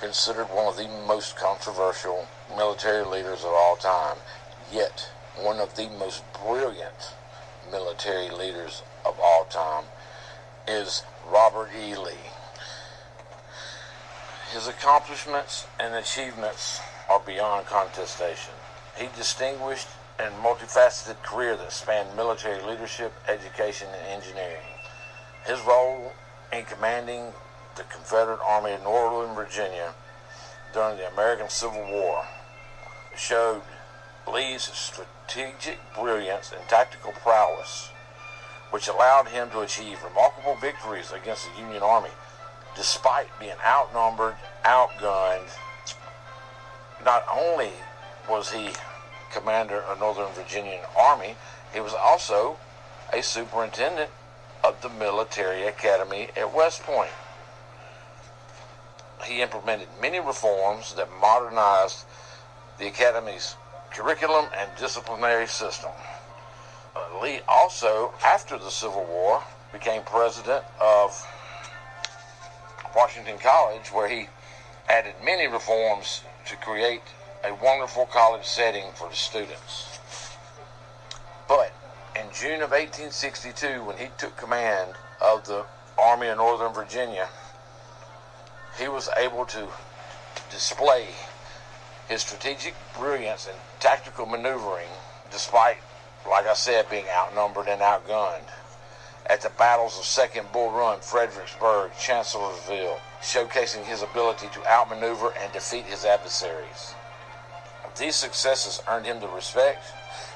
considered one of the most controversial military leaders of all time, yet one of the most brilliant military leaders of all time is Robert E. Lee. His accomplishments and achievements are beyond contestation. He distinguished and multifaceted career that spanned military leadership, education, and engineering. His role in commanding the Confederate Army in Northern Virginia during the American Civil War showed Lee's strategic brilliance and tactical prowess, which allowed him to achieve remarkable victories against the Union Army, despite being outnumbered, outgunned. Not only was he commander of Northern Virginian Army, he was also a superintendent of the military academy at West Point. He implemented many reforms that modernized the academy's curriculum and disciplinary system. Lee also, after the Civil War, became president of Washington College, where he added many reforms to create a wonderful college setting for the students. But in June of 1862, when he took command of the Army of Northern Virginia, he was able to display his strategic brilliance and tactical maneuvering, despite, like I said, being outnumbered and outgunned, at the battles of Second Bull Run, Fredericksburg, Chancellorsville, showcasing his ability to outmaneuver and defeat his adversaries. These successes earned him the respect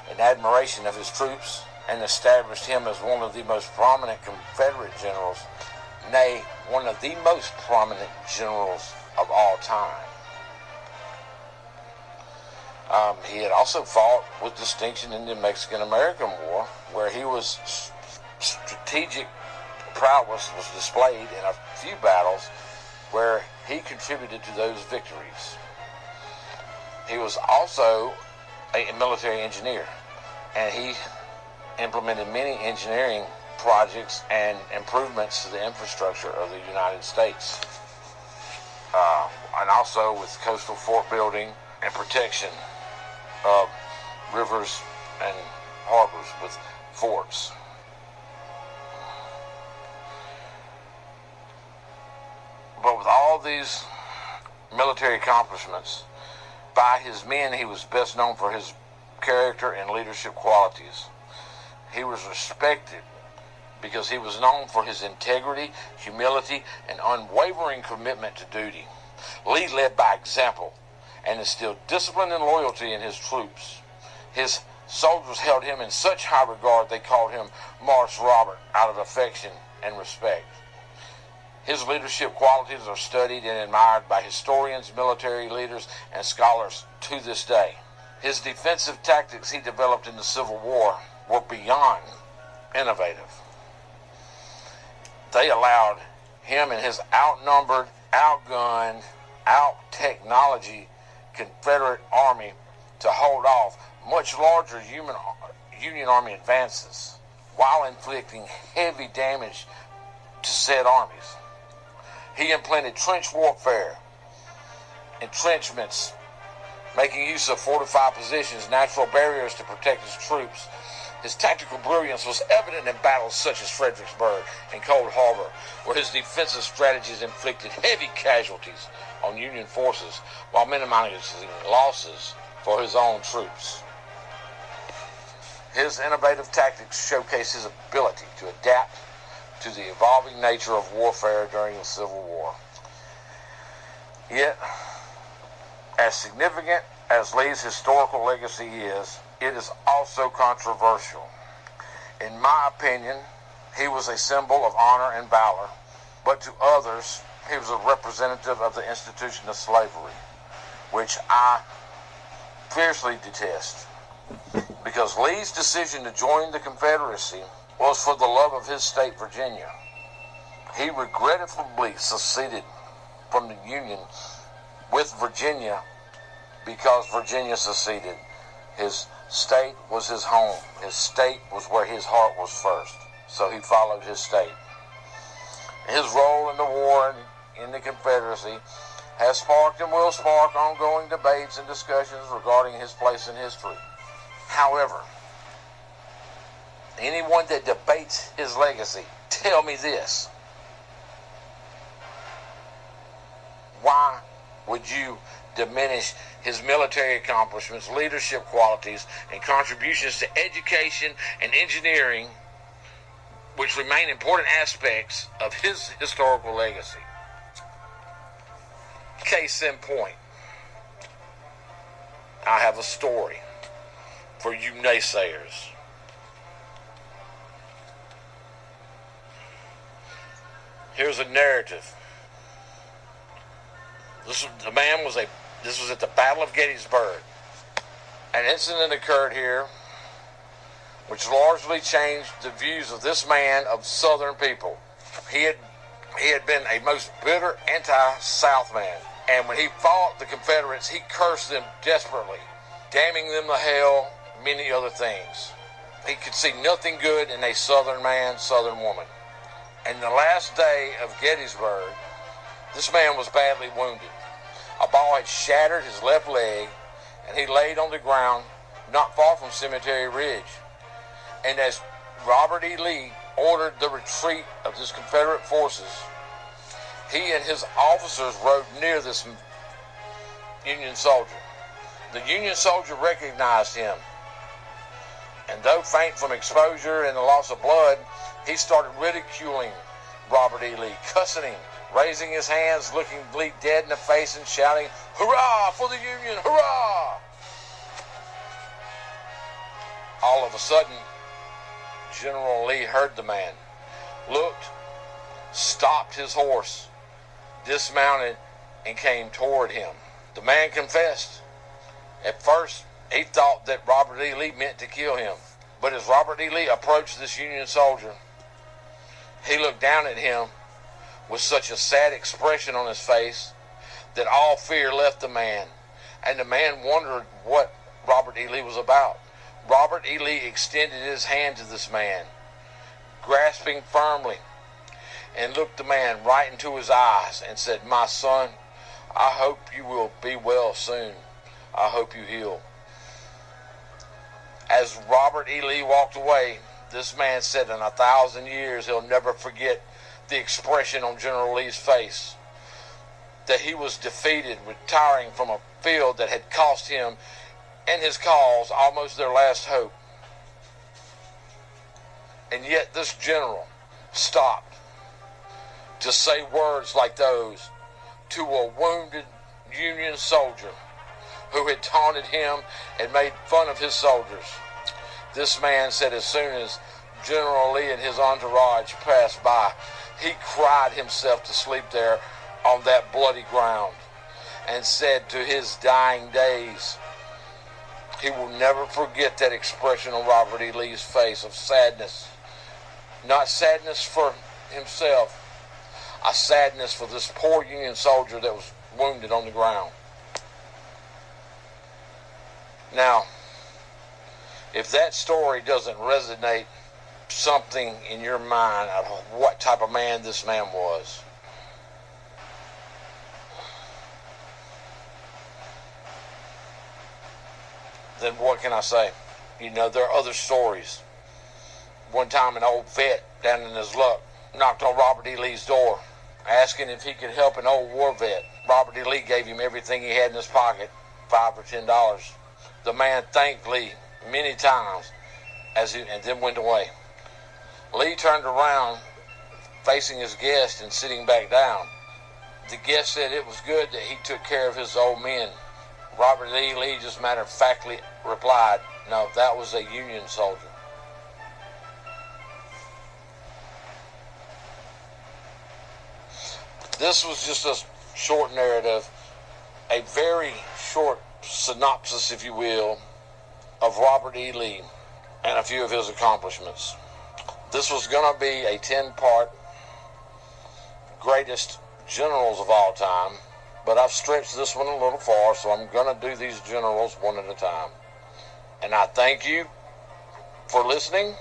and admiration of his troops and established him as one of the most prominent Confederate generals, nay, one of the most prominent generals of all time. He had also fought with distinction in the Mexican-American War, where his strategic prowess was displayed in a few battles where he contributed to those victories. He was also a military engineer, and he implemented many engineering projects and improvements to the infrastructure of the United States, and also with coastal fort building and protection of rivers and harbors with forts. But with all these military accomplishments, by his men, he was best known for his character and leadership qualities. He was respected because he was known for his integrity, humility, and unwavering commitment to duty. Lee led by example and instilled discipline and loyalty in his troops. His soldiers held him in such high regard they called him Marse Robert out of affection and respect. His leadership qualities are studied and admired by historians, military leaders, and scholars to this day. His defensive tactics he developed in the Civil War were beyond innovative. They allowed him and his outnumbered, outgunned, out-technology Confederate Army to hold off much larger Union Army advances while inflicting heavy damage to said armies. He implemented trench warfare, entrenchments, making use of fortified positions, natural barriers to protect his troops. His tactical brilliance was evident in battles such as Fredericksburg and Cold Harbor, where his defensive strategies inflicted heavy casualties on Union forces while minimizing losses for his own troops. His innovative tactics showcase his ability to adapt to the evolving nature of warfare during the Civil War. Yet, as significant as Lee's historical legacy is, it is also controversial. In my opinion, he was a symbol of honor and valor, but to others, he was a representative of the institution of slavery, which I fiercely detest, because Lee's decision to join the Confederacy was for the love of his state, Virginia. He regrettably seceded from the Union with Virginia because Virginia seceded. His state was his home. His state was where his heart was first. So he followed his state. His role in the war in the Confederacy has sparked and will spark ongoing debates and discussions regarding his place in history. However, anyone that debates his legacy, tell me this. Why would you diminish his military accomplishments, leadership qualities, and contributions to education and engineering, which remain important aspects of his historical legacy? Case in point, I have a story for you naysayers. Here's a narrative. This was at the Battle of Gettysburg. An incident occurred here which largely changed the views of this man of Southern people. He had been a most bitter anti-South man, and when he fought the Confederates, he cursed them desperately, damning them to hell, many other things. He could see nothing good in a Southern man, Southern woman. And the last day of Gettysburg, this man was badly wounded. A ball had shattered his left leg, and he laid on the ground not far from Cemetery Ridge. And as Robert E. Lee ordered the retreat of his Confederate forces, he and his officers rode near this Union soldier. The Union soldier recognized him, and though faint from exposure and the loss of blood, he started ridiculing Robert E. Lee, cussing him, raising his hands, looking Lee dead in the face and shouting, "Hurrah for the Union, hurrah!" All of a sudden, General Lee heard the man, looked, stopped his horse, dismounted, and came toward him. The man confessed. At first, he thought that Robert E. Lee meant to kill him. But as Robert E. Lee approached this Union soldier, he looked down at him with such a sad expression on his face that all fear left the man, and the man wondered what Robert E. Lee was about. Robert E. Lee extended his hand to this man, grasping firmly, and looked the man right into his eyes and said, "My son, I hope you will be well soon. I hope you heal." As Robert E. Lee walked away, this man said in 1,000 years he'll never forget the expression on General Lee's face, that he was defeated, retiring from a field that had cost him and his cause almost their last hope. And yet this general stopped to say words like those to a wounded Union soldier who had taunted him and made fun of his soldiers. This man said as soon as General Lee and his entourage passed by, he cried himself to sleep there on that bloody ground and said to his dying days, he will never forget that expression on Robert E. Lee's face of sadness. Not sadness for himself, a sadness for this poor Union soldier that was wounded on the ground. Now, if that story doesn't resonate something in your mind of what type of man this man was, then what can I say? You know, there are other stories. One time an old vet down in his luck knocked on Robert E. Lee's door, asking if he could help an old war vet. Robert E. Lee gave him everything he had in his pocket, $5 or $10. The man thanked Lee many times and then went away. Lee turned around, facing his guest and sitting back down. The guest said it was good that he took care of his old men. Robert E. Lee just matter-of-factly replied, "No, that was a Union soldier." This was just a short narrative, a very short synopsis, if you will, of Robert E. Lee and a few of his accomplishments. This was going to be a 10-part greatest generals of all time, but I've stretched this one a little far, so I'm going to do these generals one at a time. And I thank you for listening,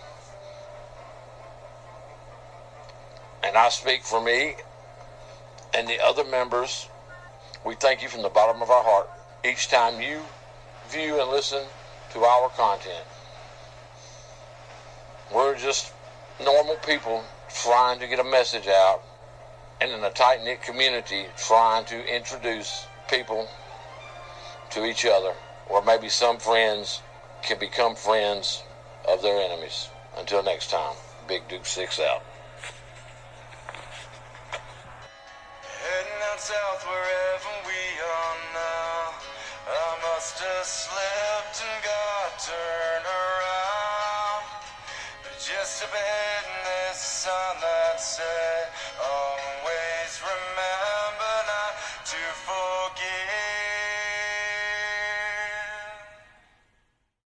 and I speak for me and the other members We thank you from the bottom of our heart each time you view and listen to our content. We're just normal people trying to get a message out, and in a tight-knit community trying to introduce people to each other, or maybe some friends can become friends of their enemies. Until next time, Big Duke 6 out. Heading out south wherever we are now. I must have slipped and got turned around. But just up ahead in this sign that said,